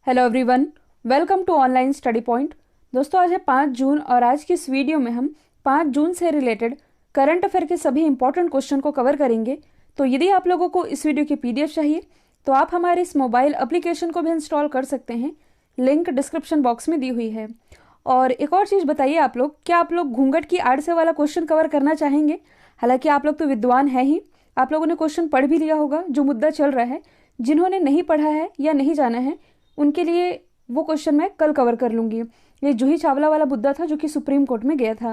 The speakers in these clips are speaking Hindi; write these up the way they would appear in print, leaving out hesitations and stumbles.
Hello everyone, welcome to online study point. दोस्तों, आज है 5 जून और आज की इस वीडियो में हम 5 जून से रिलेटेड करंट अफेयर के सभी इंपॉर्टेंट क्वेश्चन को कवर करेंगे। तो यदि आप लोगों को इस वीडियो की पीडीएफ चाहिए तो आप हमारे इस मोबाइल एप्लीकेशन को भी इंस्टॉल कर सकते हैं, लिंक डिस्क्रिप्शन बॉक्स में दी हुई है। और एक और चीज़ बताइए, आप लोग क्या आप लोग घूंघट की आड़ से वाला क्वेश्चन कवर करना चाहेंगे? हालांकि आप लोग तो विद्वान हैं ही, आप लोगों ने क्वेश्चन पढ़ भी लिया होगा जो मुद्दा चल रहा है। जिन्होंने नहीं पढ़ा है या नहीं जाना है उनके लिए वो क्वेश्चन मैं कल कवर कर लूंगी। ये जूही चावला वाला मुद्दा था जो कि सुप्रीम कोर्ट में गया था।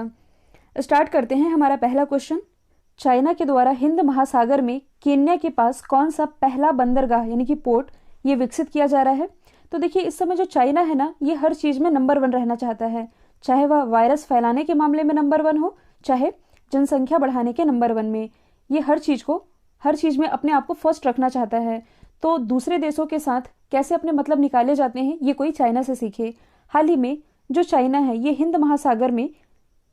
स्टार्ट करते हैं। हमारा पहला क्वेश्चन, चाइना के द्वारा हिंद महासागर में केन्या के पास कौन सा पहला बंदरगाह यानी कि पोर्ट ये विकसित किया जा रहा है? तो देखिए, इस समय जो चाइना है ना, ये हर चीज़ में नंबर 1 रहना चाहता है, चाहे वह वायरस फैलाने के मामले में नंबर 1 हो, चाहे जनसंख्या बढ़ाने के नंबर 1 में। ये हर चीज़ में अपने आप को फर्स्ट रखना चाहता है। तो दूसरे देशों के साथ कैसे अपने मतलब निकाले जाते हैं ये कोई चाइना से सीखे। हाल ही में जो चाइना है ये हिंद महासागर में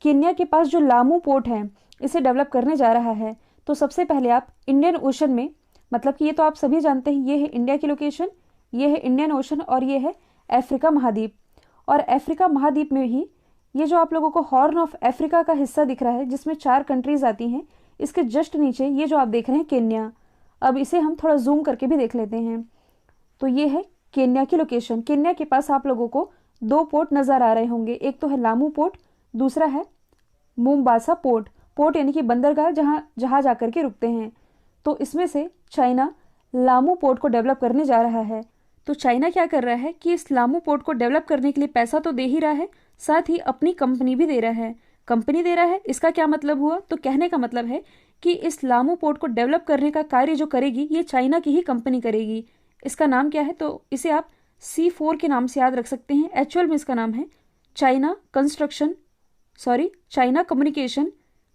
केन्या के पास जो लामू पोर्ट है इसे डेवलप करने जा रहा है। तो सबसे पहले आप इंडियन ओशन में, मतलब कि ये तो आप सभी जानते हैं, ये है इंडिया की लोकेशन, ये है इंडियन ओशन और ये है अफ्रीका महाद्वीप। और अफ्रीका महाद्वीप में ही ये जो आप लोगों को हॉर्न ऑफ अफ्रीका का हिस्सा दिख रहा है जिसमें 4 कंट्रीज आती हैं, इसके जस्ट नीचे ये जो आप देख रहे हैं केन्या। अब इसे हम थोड़ा जूम करके भी देख लेते हैं। तो ये है केन्या की लोकेशन। केन्या के पास आप लोगों को 2 पोर्ट नज़र आ रहे होंगे, एक तो है लामू पोर्ट, दूसरा है मोम्बासा पोर्ट। पोर्ट यानी कि बंदरगाह जहाँ जहाज आकर के रुकते हैं। तो इसमें से चाइना लामू पोर्ट को डेवलप करने जा रहा है। तो चाइना क्या कर रहा है कि इस लामू पोर्ट को डेवलप करने के लिए पैसा तो दे ही रहा है, साथ ही अपनी कंपनी भी दे रहा है। कंपनी दे रहा है, इसका क्या मतलब हुआ? तो कहने का मतलब है कि इस लामू पोर्ट को डेवलप करने का कार्य जो करेगी ये चाइना की ही कंपनी करेगी। इसका नाम क्या है? तो इसे आप C4 के नाम से याद रख सकते हैं। एक्चुअल में इसका नाम है चाइना कम्युनिकेशन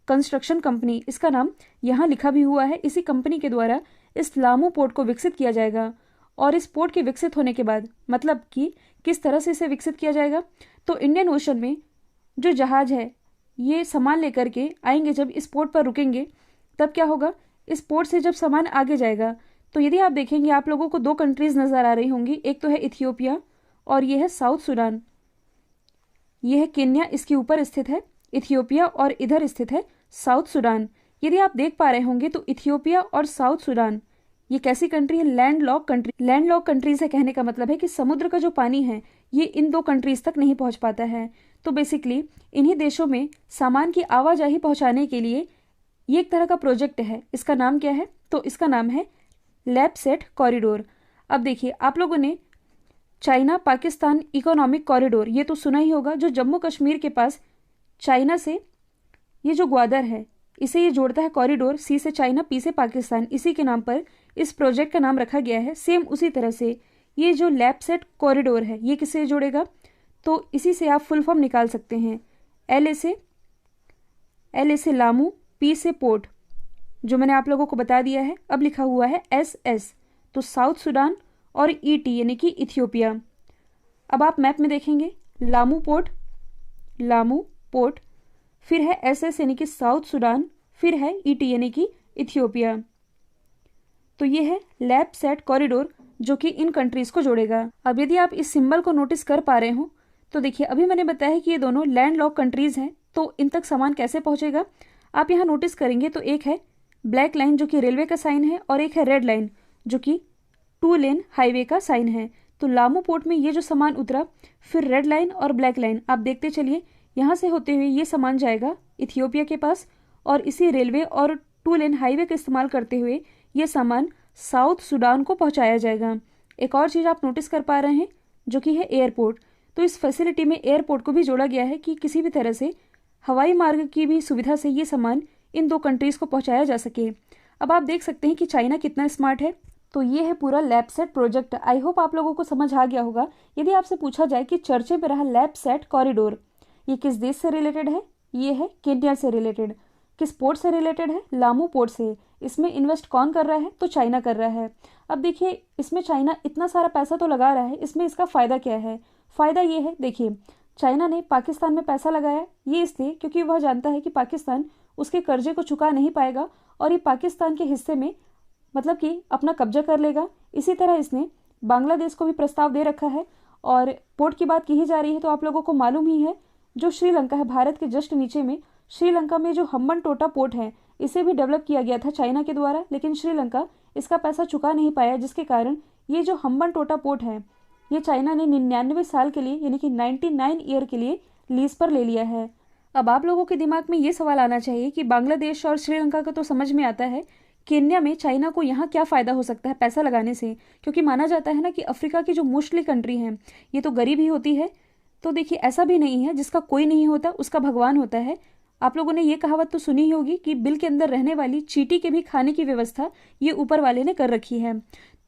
कंस्ट्रक्शन कंपनी। इसका नाम यहाँ लिखा भी हुआ है। इसी कंपनी के द्वारा इस लामू पोर्ट को विकसित किया जाएगा। और इस पोर्ट के विकसित होने के बाद मतलब कि किस तरह से इसे विकसित किया जाएगा, तो इंडियन ओशन में जो जहाज है ये सामान लेकर के आएंगे, जब इस पोर्ट पर रुकेंगे तब क्या होगा, इस पोर्ट से जब सामान आगे जाएगा तो यदि आप देखेंगे आप लोगों को 2 कंट्रीज नज़र आ रही होंगी, एक तो है इथियोपिया और ये है साउथ सूडान। ये है केन्या, इसके ऊपर स्थित है इथियोपिया और इधर स्थित है साउथ सूडान। यदि आप देख पा रहे होंगे तो इथियोपिया और साउथ सूडान ये कैसी कंट्री है? Landlocked country. लैंडलॉक कंट्री से कहने का मतलब है कि समुद्र का जो पानी है ये इन 2 कंट्रीज तक नहीं पहुंच पाता है। तो बेसिकली इन्हीं देशों में सामान की आवाजाही पहुंचाने के लिए ये एक तरह का प्रोजेक्ट है। इसका नाम क्या है? तो इसका नाम है लैपसेट कॉरिडोर। अब देखिए, आप लोगों ने चाइना पाकिस्तान इकोनॉमिक कॉरिडोर ये तो सुना ही होगा, जो जम्मू कश्मीर के पास चाइना से ये जो ग्वादर है इसे ये जोड़ता है कॉरिडोर। C से चाइना, P से पाकिस्तान, इसी के नाम पर इस प्रोजेक्ट का नाम रखा गया है। सेम उसी तरह से ये जो लैपसेट कॉरिडोर है ये किससे जोड़ेगा? तो इसी से आप फुल फॉर्म निकाल सकते हैं। L से लामू, P से पोर्ट, जो मैंने आप लोगों को बता दिया है। अब लिखा हुआ है SS, तो साउथ सूडान, और ET यानी कि इथियोपिया। अब आप मैप में देखेंगे लामू पोर्ट, फिर है SS यानी कि साउथ सूडान, फिर है ET यानी कि इथियोपिया। तो ये है लैपसेट कॉरिडोर जो कि इन कंट्रीज को जोड़ेगा। अब यदि आप इस सिंबल को नोटिस कर पा रहे हो तो देखिए, अभी मैंने बताया है कि ये दोनों लैंडलॉक कंट्रीज हैं, तो इन तक सामान कैसे पहुंचेगा? आप यहाँ नोटिस करेंगे तो एक है ब्लैक लाइन जो कि रेलवे का साइन है और एक है रेड लाइन जो कि 2 लेन हाईवे का साइन है। तो लामू पोर्ट में ये जो सामान उतरा, फिर रेड लाइन और ब्लैक लाइन आप देखते चलिए, यहाँ से होते हुए ये सामान जाएगा इथियोपिया के पास और इसी रेलवे और 2 लेन हाईवे का इस्तेमाल करते हुए ये सामान साउथ सूडान को पहुँचाया जाएगा। एक और चीज़ आप नोटिस कर पा रहे हैं जो कि है एयरपोर्ट। तो इस फैसिलिटी में एयरपोर्ट को भी जोड़ा गया है कि किसी भी तरह से हवाई मार्ग की भी सुविधा से ये सामान इन 2 कंट्रीज़ को पहुंचाया जा सके। अब आप देख सकते हैं कि चाइना कितना स्मार्ट है। तो ये है पूरा लैपसेट प्रोजेक्ट। आई होप आप लोगों को समझ आ गया होगा। यदि आपसे पूछा जाए कि चर्चे में रहा लैपसेट कॉरिडोर ये किस देश से रिलेटेड है, ये है केन्या से रिलेटेड। किस पोर्ट से रिलेटेड है? लामू पोर्ट से। इसमें इन्वेस्ट कौन कर रहा है? तो चाइना कर रहा है। अब देखिए, इसमें चाइना इतना सारा पैसा तो लगा रहा है, इसमें इसका फ़ायदा क्या है? फ़ायदा ये है, देखिए, चाइना ने पाकिस्तान में पैसा लगाया ये इसलिए क्योंकि वह जानता है कि पाकिस्तान उसके कर्जे को चुका नहीं पाएगा और ये पाकिस्तान के हिस्से में मतलब कि अपना कब्जा कर लेगा। इसी तरह इसने बांग्लादेश को भी प्रस्ताव दे रखा है। और पोर्ट की बात की ही जा रही है तो आप लोगों को मालूम ही है, जो श्रीलंका है भारत के जस्ट नीचे में, श्रीलंका में जो हम्बनटोटा पोर्ट है इसे भी डेवलप किया गया था चाइना के द्वारा, लेकिन श्रीलंका इसका पैसा चुका नहीं पाया, जिसके कारण ये जो हम्बनटोटा पोर्ट है ये चाइना ने 99 साल के लिए यानी कि 99 ईयर के लिए लीज पर ले लिया है। अब आप लोगों के दिमाग में ये सवाल आना चाहिए कि बांग्लादेश और श्रीलंका का तो समझ में आता है, केन्या में चाइना को यहाँ क्या फ़ायदा हो सकता है पैसा लगाने से, क्योंकि माना जाता है ना कि अफ्रीका की जो मोस्टली कंट्री हैं ये तो गरीब ही होती है। तो देखिए ऐसा भी नहीं है, जिसका कोई नहीं होता उसका भगवान होता है। आप लोगों ने ये कहावत तो सुनी ही होगी कि बिल के अंदर रहने वाली चींटी के भी खाने की व्यवस्था ये ऊपर वाले ने कर रखी है।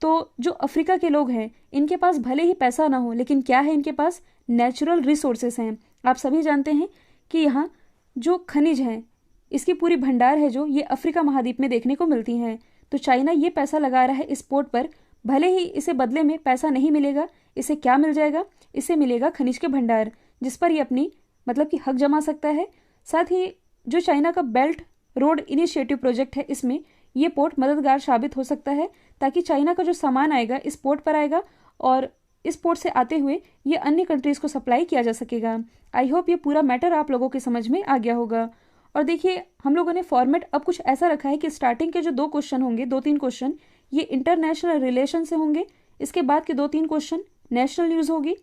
तो जो अफ्रीका के लोग हैं इनके पास भले ही पैसा ना हो, लेकिन क्या है, इनके पास नेचुरल रिसोर्सेस हैं। आप सभी जानते हैं कि यहाँ जो खनिज हैं इसकी पूरी भंडार है जो ये अफ्रीका महाद्वीप में देखने को मिलती हैं। तो चाइना ये पैसा लगा रहा है इस पोर्ट पर, भले ही इसे बदले में पैसा नहीं मिलेगा, इसे क्या मिल जाएगा, इसे मिलेगा खनिज के भंडार, जिस पर ये अपनी मतलब कि हक जमा सकता है। साथ ही जो चाइना का बेल्ट रोड इनिशिएटिव प्रोजेक्ट है इसमें ये पोर्ट मददगार साबित हो सकता है, ताकि चाइना का जो सामान आएगा इस पोर्ट पर आएगा और इस पोर्ट से आते हुए ये अन्य कंट्रीज़ को सप्लाई किया जा सकेगा। आई होप ये पूरा मैटर आप लोगों के समझ में आ गया होगा। और देखिए हम लोगों ने फॉर्मेट अब कुछ ऐसा रखा है कि स्टार्टिंग के जो 2 क्वेश्चन होंगे, 2-3 क्वेश्चन ये इंटरनेशनल रिलेशन से होंगे, इसके बाद के 2-3 क्वेश्चन नेशनल न्यूज़ होगी,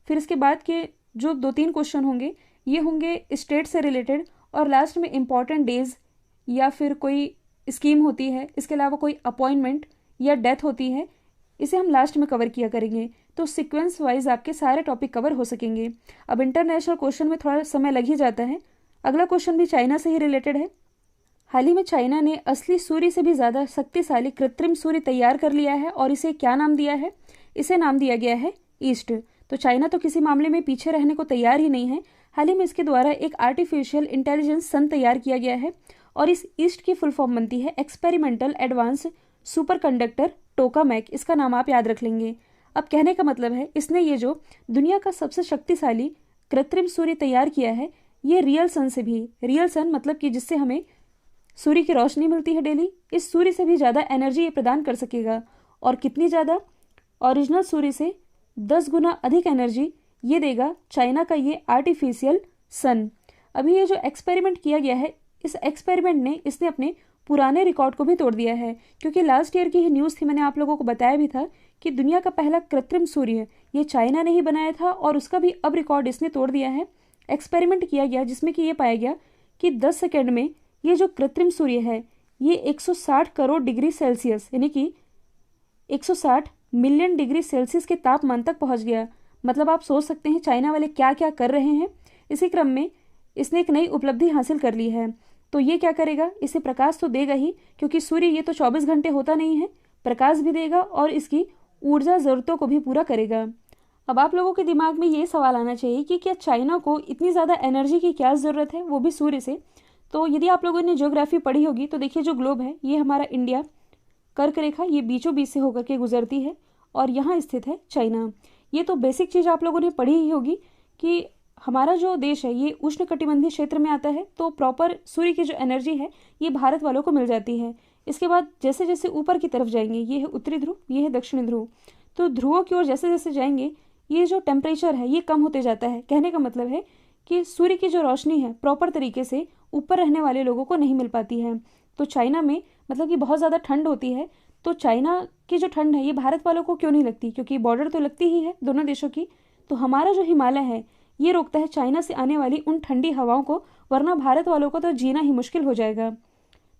फिर इसके बाद के जो 2-3 क्वेश्चन होंगे ये होंगे स्टेट से रिलेटेड, और लास्ट में इंपॉर्टेंट डेज या फिर कोई स्कीम होती है, इसके अलावा कोई अपॉइंटमेंट या डेथ होती है, इसे हम लास्ट में कवर किया करेंगे। तो सीक्वेंस वाइज आपके सारे टॉपिक कवर हो सकेंगे। अब इंटरनेशनल क्वेश्चन में थोड़ा समय लग ही जाता है। अगला क्वेश्चन भी चाइना से ही रिलेटेड है। हाल ही में चाइना ने असली सूर्य से भी ज़्यादा शक्तिशाली कृत्रिम सूर्य तैयार कर लिया है और इसे क्या नाम दिया है? इसे नाम दिया गया है ईस्ट। तो चाइना तो किसी मामले में पीछे रहने को तैयार ही नहीं है। हाल ही में इसके द्वारा एक आर्टिफिशियल इंटेलिजेंस सन तैयार किया गया है और इस ईस्ट की फुल फॉर्म बनती है experimental advance super conductor tokamak. इसका नाम आप याद रख लेंगे। अब कहने का मतलब है इसने ये जो दुनिया का सबसे शक्तिशाली कृत्रिम सूर्य तैयार किया है ये रियल सन से भी, रियल सन मतलब कि जिससे हमें सूर्य की रोशनी मिलती है डेली, इस सूर्य से भी ज़्यादा एनर्जी ये प्रदान कर सकेगा। और कितनी ज़्यादा? ओरिजिनल सूर्य से 10 गुना अधिक एनर्जी ये देगा चाइना का ये आर्टिफिशियल सन। अभी ये जो एक्सपेरिमेंट किया गया है इस एक्सपेरिमेंट ने इसने अपने पुराने रिकॉर्ड को भी तोड़ दिया है, क्योंकि लास्ट ईयर की ही न्यूज़ थी, मैंने आप लोगों को बताया भी था कि दुनिया का पहला कृत्रिम सूर्य ये चाइना ने ही बनाया था और उसका भी अब रिकॉर्ड इसने तोड़ दिया है। एक्सपेरिमेंट किया गया जिसमें कि ये पाया गया कि 10 सेकेंड में ये जो कृत्रिम सूर्य है ये 160 करोड़ डिग्री सेल्सियस यानी कि 160 मिलियन डिग्री सेल्सियस के तापमान तक पहुंच गया। मतलब आप सोच सकते हैं चाइना वाले क्या क्या कर रहे हैं। इसी क्रम में इसने एक नई उपलब्धि हासिल कर ली है। तो ये क्या करेगा, इसे प्रकाश तो देगा ही, क्योंकि सूर्य ये तो 24 घंटे होता नहीं है, प्रकाश भी देगा और इसकी ऊर्जा ज़रूरतों को भी पूरा करेगा। अब आप लोगों के दिमाग में ये सवाल आना चाहिए कि क्या चाइना को इतनी ज़्यादा एनर्जी की क्या ज़रूरत है, वो भी सूर्य से। तो यदि आप लोगों ने ज्योग्राफी पढ़ी होगी तो देखिए जो ग्लोब है ये हमारा इंडिया, कर्क रेखा ये बीचों बीच से होकर के गुजरती है और यहाँ स्थित है चाइना। ये तो बेसिक चीज़ आप लोगों ने पढ़ी ही होगी कि हमारा जो देश है ये उष्णकटिबंधीय क्षेत्र में आता है, तो प्रॉपर सूर्य की जो एनर्जी है ये भारत वालों को मिल जाती है। इसके बाद जैसे जैसे ऊपर की तरफ जाएंगे, ये है उत्तरी ध्रुव, ये है दक्षिणी ध्रुव, तो ध्रुवों की ओर जैसे जैसे जाएंगे ये जो टेम्परेचर है ये कम होते जाता है। कहने का मतलब है कि सूर्य की जो रोशनी है प्रॉपर तरीके से ऊपर रहने वाले लोगों को नहीं मिल पाती है। तो चाइना में मतलब कि बहुत ज़्यादा ठंड होती है, तो चाइना की जो ठंड है ये भारत वालों को क्यों नहीं लगती, क्योंकि बॉर्डर तो लगती ही है दोनों देशों की। तो हमारा जो हिमालय है ये रोकता है चाइना से आने वाली उन ठंडी हवाओं को, वरना भारत वालों को तो जीना ही मुश्किल हो जाएगा।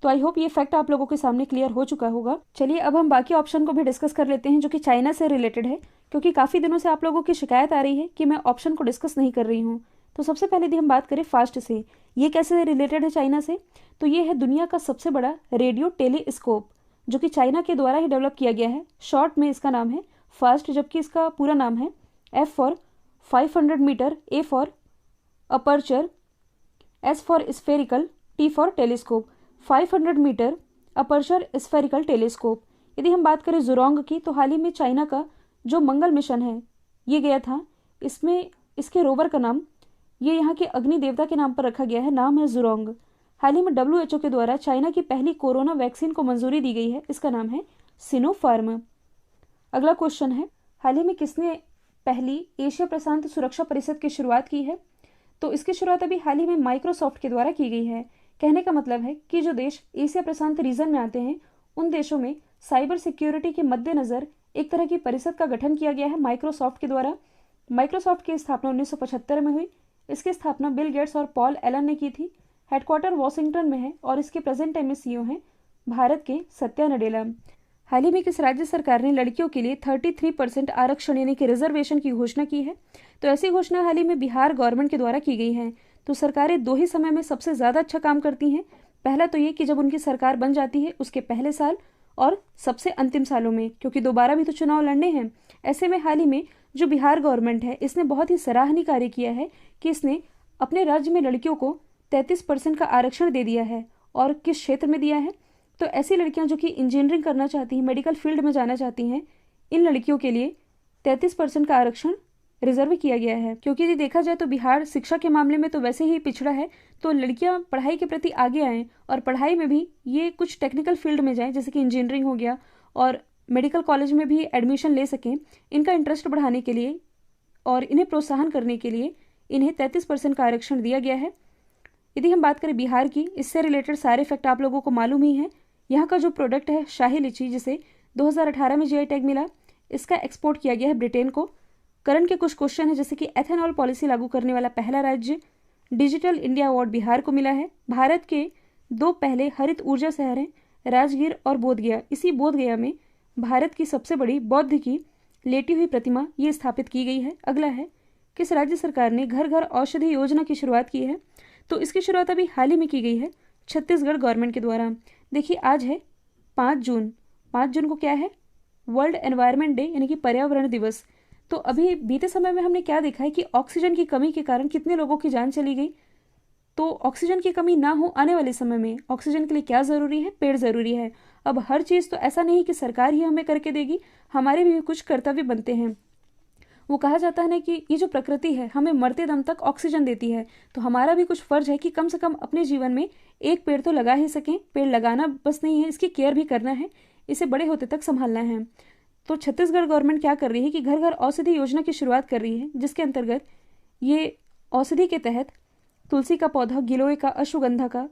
तो आई होप ये फैक्ट आप लोगों के सामने क्लियर हो चुका होगा। चलिए अब हम बाकी ऑप्शन को भी डिस्कस कर लेते हैं जो कि चाइना से रिलेटेड है, क्योंकि काफ़ी दिनों से आप लोगों की शिकायत आ रही है कि मैं ऑप्शन को डिस्कस नहीं कर रही हूँ। तो सबसे पहले यदि हम बात करें फास्ट से, ये कैसे रिलेटेड है चाइना से, तो ये है दुनिया का सबसे बड़ा रेडियो टेलीस्कोप जो कि चाइना के द्वारा ही डेवलप किया गया है। शॉर्ट में इसका नाम है फास्ट, जबकि इसका पूरा नाम है F for 500 metre, A for aperture, S for spherical, T for telescope. 500 metre aperture spherical telescope. यदि हम बात करें जुरोंग की, तो हाल ही में चाइना का जो मंगल मिशन है ये गया था, इसमें इसके रोवर का नाम ये यहाँ के अग्नि देवता के नाम पर रखा गया है, नाम है जुरोंग। हाल ही में WHO के द्वारा चाइना की पहली कोरोना वैक्सीन को मंजूरी दी गई है, इसका नाम है सिनोफार्म। अगला क्वेश्चन है हाल ही में किसने पहली एशिया प्रशांत सुरक्षा परिषद की शुरुआत की है? तो इसकी शुरुआत अभी हाल ही में माइक्रोसॉफ्ट के द्वारा की गई है। कहने का मतलब है कि जो देश एशिया प्रशांत रीजन में आते हैं उन देशों में साइबर सिक्योरिटी के मद्देनजर एक तरह की परिषद का गठन किया गया है माइक्रोसॉफ्ट के द्वारा। माइक्रोसॉफ्ट की स्थापना 1975 में हुई। इसकी स्थापना बिल गेट्स और पॉल एलन ने की थी। हेडक्वार्टर वॉशिंगटन में है और इसके प्रेजेंट टाइम में सीईओ हैं भारत के सत्या नडेला। हाल ही में किस राज्य सरकार ने लड़कियों के लिए 33% आरक्षण यानी कि रिजर्वेशन की घोषणा की है? तो ऐसी घोषणा हाल ही में बिहार गवर्नमेंट के द्वारा की गई है। तो सरकारें दो ही समय में सबसे ज़्यादा अच्छा काम करती हैं। पहला तो ये कि जब उनकी सरकार बन जाती है उसके पहले साल और सबसे अंतिम सालों में, क्योंकि दोबारा भी तो चुनाव लड़ने हैं। ऐसे में हाल ही में जो बिहार गवर्नमेंट है इसने बहुत ही सराहनीय कार्य किया है कि इसने अपने राज्य में लड़कियों को 33% का आरक्षण दे दिया है। और किस क्षेत्र में दिया है? तो ऐसी लड़कियां जो कि इंजीनियरिंग करना चाहती हैं, मेडिकल फील्ड में जाना चाहती हैं, इन लड़कियों के लिए 33% का आरक्षण रिजर्व किया गया है। क्योंकि यदि देखा जाए तो बिहार शिक्षा के मामले में तो वैसे ही पिछड़ा है, तो लड़कियां पढ़ाई के प्रति आगे आएँ और पढ़ाई में भी ये कुछ टेक्निकल फील्ड में जाएं, जैसे कि इंजीनियरिंग हो गया, और मेडिकल कॉलेज में भी एडमिशन ले सकें। इनका इंटरेस्ट बढ़ाने के लिए और इन्हें प्रोत्साहन करने के लिए इन्हें 33% का आरक्षण दिया गया है। यदि हम बात करें बिहार की, इससे रिलेटेड सारे फैक्ट आप लोगों को मालूम ही है। यहाँ का जो प्रोडक्ट है शाही लीची, जिसे 2018 में जीआई टैग मिला, इसका एक्सपोर्ट किया गया है ब्रिटेन को। करंट के कुछ क्वेश्चन है, जैसे कि एथेनॉल पॉलिसी लागू करने वाला पहला राज्य। डिजिटल इंडिया अवार्ड बिहार को मिला है। भारत के 2 पहले हरित ऊर्जा शहर हैं, राजगीर और बोधगया। इसी बोधगया में भारत की सबसे बड़ी बौद्ध की लेटी हुई प्रतिमा ये स्थापित की गई है। अगला है, किस राज्य सरकार ने घर घर औषधि योजना की शुरुआत की है? तो इसकी शुरुआत अभी हाल ही में की गई है छत्तीसगढ़ गवर्नमेंट के द्वारा। देखिए, आज है 5 जून। 5 जून को क्या है? वर्ल्ड एनवायरनमेंट डे यानी कि पर्यावरण दिवस। तो अभी बीते समय में हमने क्या देखा है कि ऑक्सीजन की कमी के कारण कितने लोगों की जान चली गई। तो ऑक्सीजन की कमी ना हो आने वाले समय में, ऑक्सीजन के लिए क्या ज़रूरी है? पेड़ ज़रूरी है। अब हर चीज़ तो ऐसा नहीं कि सरकार ही हमें करके देगी, हमारे भी कुछ कर्तव्य बनते हैं। वो कहा जाता है ना कि ये जो प्रकृति है हमें मरते दम तक ऑक्सीजन देती है, तो हमारा भी कुछ फर्ज है कि कम से कम अपने जीवन में एक पेड़ तो लगा ही सकें। पेड़ लगाना बस नहीं है, इसकी केयर भी करना है, इसे बड़े होते तक संभालना है। तो छत्तीसगढ़ गवर्नमेंट क्या कर रही है कि घर घर औषधि योजना की शुरुआत कर रही है, जिसके अंतर्गत ये औषधि के तहत तुलसी का पौधा, गिलोय का, अश्वगंधा का,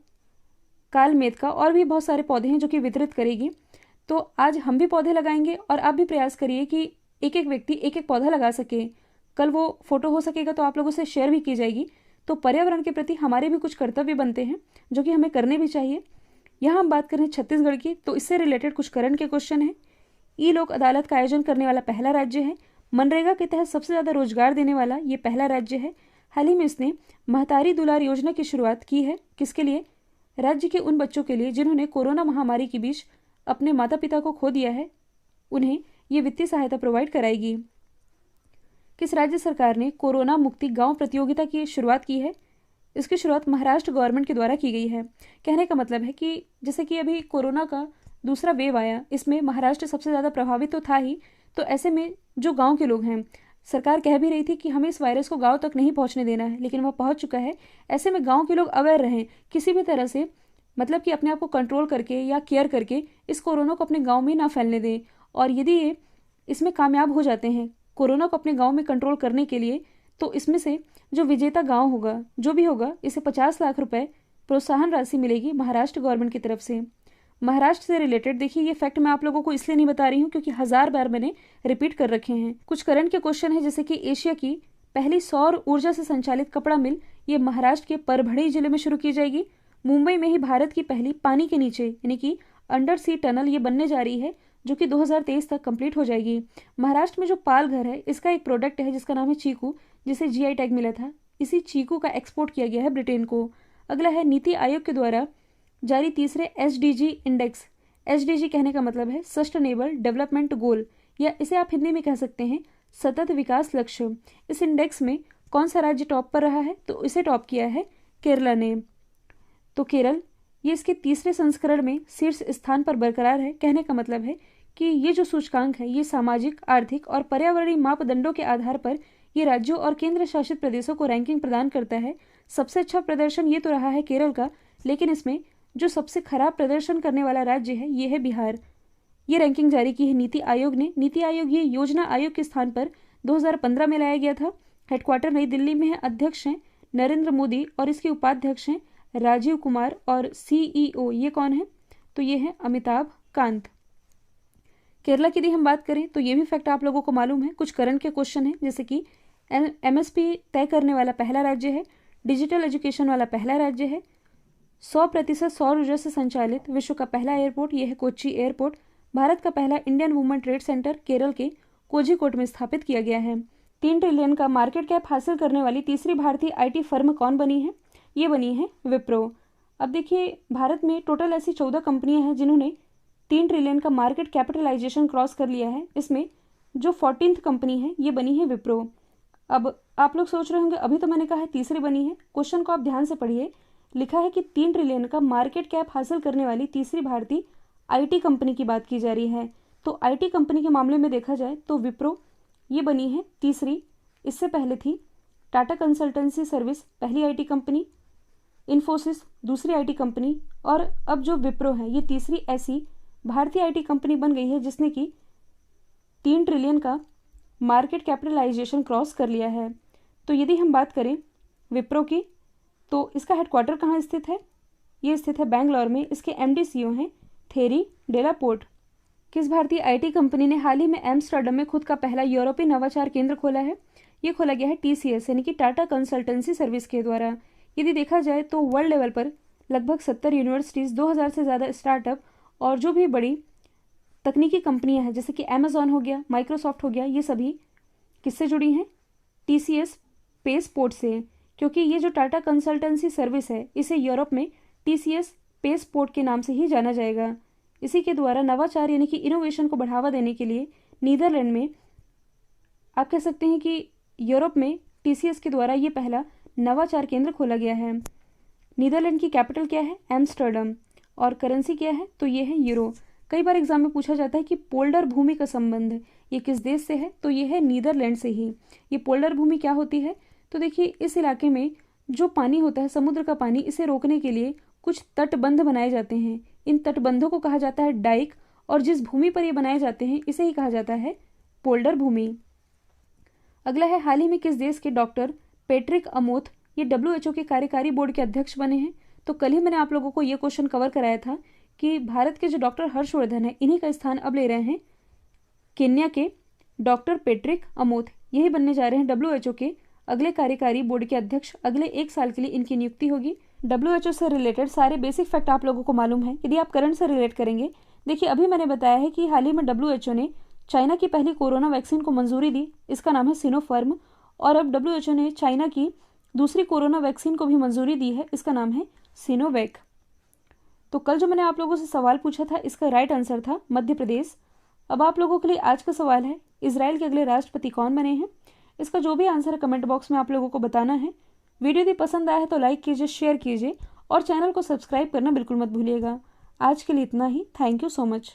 कालमेघ का और भी बहुत सारे पौधे हैं जो कि वितरित करेगी। तो आज हम भी पौधे लगाएंगे और आप भी प्रयास करिए कि एक एक व्यक्ति एक एक पौधा लगा सके। कल वो फोटो हो सकेगा तो आप लोगों से शेयर भी की जाएगी। तो पर्यावरण के प्रति हमारे भी कुछ कर्तव्य बनते हैं जो कि हमें करने भी चाहिए। यहाँ हम बात करें छत्तीसगढ़ की, तो इससे रिलेटेड कुछ करंट के क्वेश्चन हैं। ई लोक अदालत का आयोजन करने वाला पहला राज्य है। मनरेगा के तहत सबसे ज़्यादा रोजगार देने वाला ये पहला राज्य है। हाल ही में इसने महतारी दुलार योजना की शुरुआत की है। किसके लिए? राज्य के उन बच्चों के लिए जिन्होंने कोरोना महामारी के बीच अपने माता पिता को खो दिया है, उन्हें ये वित्तीय सहायता प्रोवाइड कराएगी। किस राज्य सरकार ने कोरोना मुक्ति गांव प्रतियोगिता की शुरुआत की है? इसकी शुरुआत महाराष्ट्र गवर्नमेंट के द्वारा की गई है। कहने का मतलब है कि जैसे कि अभी कोरोना का दूसरा वेव आया, इसमें महाराष्ट्र सबसे ज़्यादा प्रभावित तो था ही। तो ऐसे में जो गांव के लोग हैं, सरकार कह भी रही थी कि हमें इस वायरस को गांव तक नहीं पहुंचने देना है, लेकिन वह पहुंच चुका है। ऐसे में गांव के लोग अवेयर रहें किसी भी तरह से, मतलब कि अपने आप को कंट्रोल करके या केयर करके इस कोरोना को अपने गांव में ना फैलने दें। और यदि ये इसमें कामयाब हो जाते हैं कोरोना को अपने गांव में कंट्रोल करने के लिए, तो इसमें से जो विजेता गांव होगा, जो भी होगा, इसे 50 लाख रुपए प्रोत्साहन राशि मिलेगी महाराष्ट्र गवर्नमेंट की तरफ से। महाराष्ट्र से रिलेटेड देखिए, ये फैक्ट मैं आप लोगों को इसलिए नहीं बता रही हूँ क्योंकि 1000 बार मैंने रिपीट कर रखे हैं। कुछ करंट के क्वेश्चन है, जैसे कि एशिया की पहली सौर ऊर्जा से संचालित कपड़ा मिल ये महाराष्ट्र के परभणी जिले में शुरू की जाएगी। मुंबई में ही भारत की पहली पानी के नीचे यानी कि अंडर सी टनल ये बनने जा रही है, जो कि 2023 तक कंप्लीट हो जाएगी। महाराष्ट्र में जो पाल घर है, इसका एक प्रोडक्ट है जिसका नाम है चीकू, जिसे जीआई टैग मिला था। इसी चीकू का एक्सपोर्ट किया गया है ब्रिटेन को। अगला है नीति आयोग के द्वारा जारी तीसरे एसडीजी इंडेक्स। एसडीजी कहने का मतलब है सस्टेनेबल डेवलपमेंट गोल, या इसे आप हिंदी में कह सकते हैं सतत विकास लक्ष्य। इस इंडेक्स में कौन सा राज्य टॉप पर रहा है? तो इसे टॉप किया है केरला ने। तो केरल ये इसके तीसरे संस्करण में शीर्ष स्थान पर बरकरार है। कहने का मतलब है कि ये जो सूचकांक है ये सामाजिक, आर्थिक और पर्यावरणीय मापदंडों के आधार पर ये राज्यों और केंद्र शासित प्रदेशों को रैंकिंग प्रदान करता है। सबसे अच्छा प्रदर्शन ये तो रहा है केरल का, लेकिन इसमें जो सबसे खराब प्रदर्शन करने वाला राज्य है ये है बिहार। ये रैंकिंग जारी की है नीति आयोग ने। नीति आयोग ये योजना आयोग के स्थान पर 2015 में लाया गया था। हेडक्वार्टर नई दिल्ली में है। अध्यक्ष हैं नरेंद्र मोदी और इसके उपाध्यक्ष हैं राजीव कुमार और CEO ये कौन है? तो ये है अमिताभ कांत। केरला की यदि हम बात करें तो ये भी फैक्ट आप लोगों को मालूम है। कुछ करंट के क्वेश्चन है, जैसे कि MSP तय करने वाला पहला राज्य है, डिजिटल एजुकेशन वाला पहला राज्य है, 100% सौर ऊर्जा से संचालित विश्व का पहला एयरपोर्ट यह है कोच्चि एयरपोर्ट, भारत का पहला Indian women trade centre Kerala के कोझिकोड में स्थापित किया गया है। 3 ट्रिलियन का मार्केट कैप हासिल करने वाली तीसरी भारतीय IT फर्म कौन बनी है? ये बनी है विप्रो। अब देखिए, भारत में टोटल ऐसी 14 कंपनियां हैं जिन्होंने 3 ट्रिलियन का मार्केट कैपिटलाइजेशन क्रॉस कर लिया है। इसमें जो 14th कंपनी है ये बनी है विप्रो। अब आप लोग सोच रहे होंगे अभी तो मैंने कहा है तीसरी बनी है। क्वेश्चन को आप ध्यान से पढ़िए। लिखा है कि 3 ट्रिलियन का मार्केट कैप हासिल करने वाली तीसरी भारतीय IT कंपनी की बात की जा रही है। तो IT कंपनी के मामले में देखा जाए तो विप्रो ये बनी है तीसरी। इससे पहले थी टाटा कंसल्टेंसी सर्विस पहली IT कंपनी, इन्फोसिस दूसरी IT कंपनी, और अब जो विप्रो है ये तीसरी ऐसी भारतीय IT कंपनी बन गई है जिसने कि 3 ट्रिलियन का मार्केट कैपिटलाइजेशन क्रॉस कर लिया है। तो यदि हम बात करें विप्रो की तो इसका हेडक्वार्टर कहाँ स्थित है? ये स्थित है बेंगलोर में। इसके MD CEO हैं थेरी डेलापोर्ट। किस भारतीय IT कंपनी ने हाल ही में एम्स्टर्डम में खुद का पहला यूरोपीय नवाचार केंद्र खोला है? ये खोला गया है TCS यानी कि टाटा कंसल्टेंसी सर्विस के द्वारा। यदि देखा जाए तो वर्ल्ड लेवल पर लगभग 70 यूनिवर्सिटीज़, 2000 से ज़्यादा स्टार्टअप और जो भी बड़ी तकनीकी कंपनियां हैं जैसे कि Amazon हो गया, माइक्रोसॉफ्ट हो गया, ये सभी किससे जुड़ी हैं? TCS स्पेसपोर्ट से। क्योंकि ये जो टाटा कंसल्टेंसी सर्विस है इसे यूरोप में TCS स्पेसपोर्ट के नाम से ही जाना जाएगा। इसी के द्वारा नवाचार यानी कि इनोवेशन को बढ़ावा देने के लिए नीदरलैंड में, आप कह सकते हैं कि यूरोप में TCS के द्वारा ये पहला नवाचार केंद्र खोला गया है। नीदरलैंड की कैपिटल क्या है? एम्स्टर्डम। और करेंसी क्या है? तो ये है यूरो। कई बार एग्जाम में पूछा जाता है कि पोल्डर भूमि का संबंध ये किस देश से है? तो ये है नीदरलैंड से ही। ये पोल्डर भूमि क्या होती है? तो देखिए, इस इलाके में जो पानी होता है समुद्र का पानी, इसे रोकने के लिए कुछ तटबंध बनाए जाते हैं। इन तटबंधों को कहा जाता है डाइक, और जिस भूमि पर ये बनाए जाते हैं इसे ही कहा जाता है पोल्डर भूमि। अगला है, हाल ही में किस देश के डॉक्टर पेट्रिक अमोथ ये WHO के कार्यकारी बोर्ड के अध्यक्ष बने हैं? तो कल ही मैंने आप लोगों को ये क्वेश्चन कवर कराया था कि भारत के जो डॉक्टर हर्षवर्धन है इन्हीं का स्थान अब ले रहे हैं केन्या के डॉक्टर पेट्रिक अमोथ। यही बनने जा रहे हैं WHO के अगले कार्यकारी बोर्ड के अध्यक्ष। अगले 1 साल के लिए इनकी नियुक्ति होगी। WHO से रिलेटेड सारे बेसिक फैक्ट आप लोगों को मालूम है। यदि आप करंट से रिलेट करेंगे, देखिए अभी मैंने बताया है कि हाल ही में WHO ने चाइना की पहली कोरोना वैक्सीन को मंजूरी दी, इसका नाम है सिनोफार्म। और अब WHO ने चाइना की दूसरी कोरोना वैक्सीन को भी मंजूरी दी है, इसका नाम है सिनोवैक। तो कल जो मैंने आप लोगों से सवाल पूछा था इसका राइट आंसर था मध्य प्रदेश। अब आप लोगों के लिए आज का सवाल है, इजराइल के अगले राष्ट्रपति कौन बने हैं? इसका जो भी आंसर है कमेंट बॉक्स में आप लोगों को बताना है। वीडियो यदि पसंद आया है तो लाइक कीजिए, शेयर कीजिए और चैनल को सब्सक्राइब करना बिल्कुल मत भूलिएगा। आज के लिए इतना ही। Thank you so much.